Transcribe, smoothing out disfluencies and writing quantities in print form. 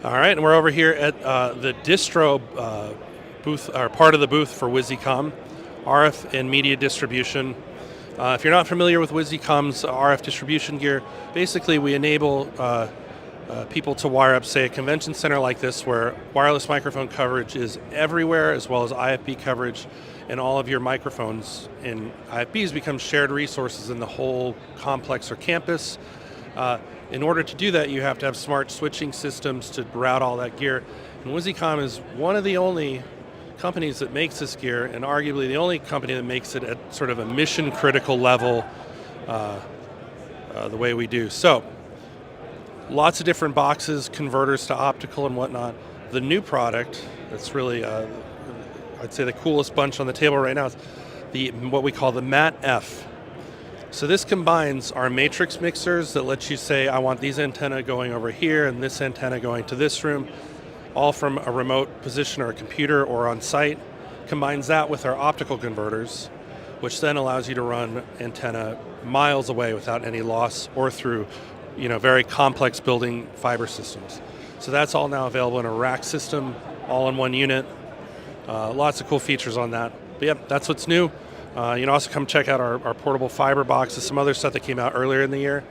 All right, and we're over here at the distro booth, or part of the booth for Wisycom, RF and media distribution. If you're not familiar with Wisycom's RF distribution gear, basically we enable people to wire up, say, a convention center like this where wireless microphone coverage is everywhere, as well as IFB coverage, and all of your microphones and IFBs become shared resources in the whole complex or campus. In order to do that, you have to have smart switching systems to route all that gear. And Wisycom is one of the only companies that makes this gear, and arguably the only company that makes it at sort of a mission critical level the way we do. So, lots of different boxes, converters to optical and whatnot. The new product that's really, I'd say the coolest bunch on the table right now is what we call the MAT-F. So this combines our matrix mixers that lets you say, I want these antenna going over here and this antenna going to this room, all from a remote position or a computer or on site. Combines that with our optical converters, which then allows you to run antenna miles away without any loss or through very complex building fiber systems. So that's all now available in a rack system, all in one unit. Lots of cool features on that. But yeah, that's what's new. Also come check out our portable fiber boxes, some other stuff that came out earlier in the year.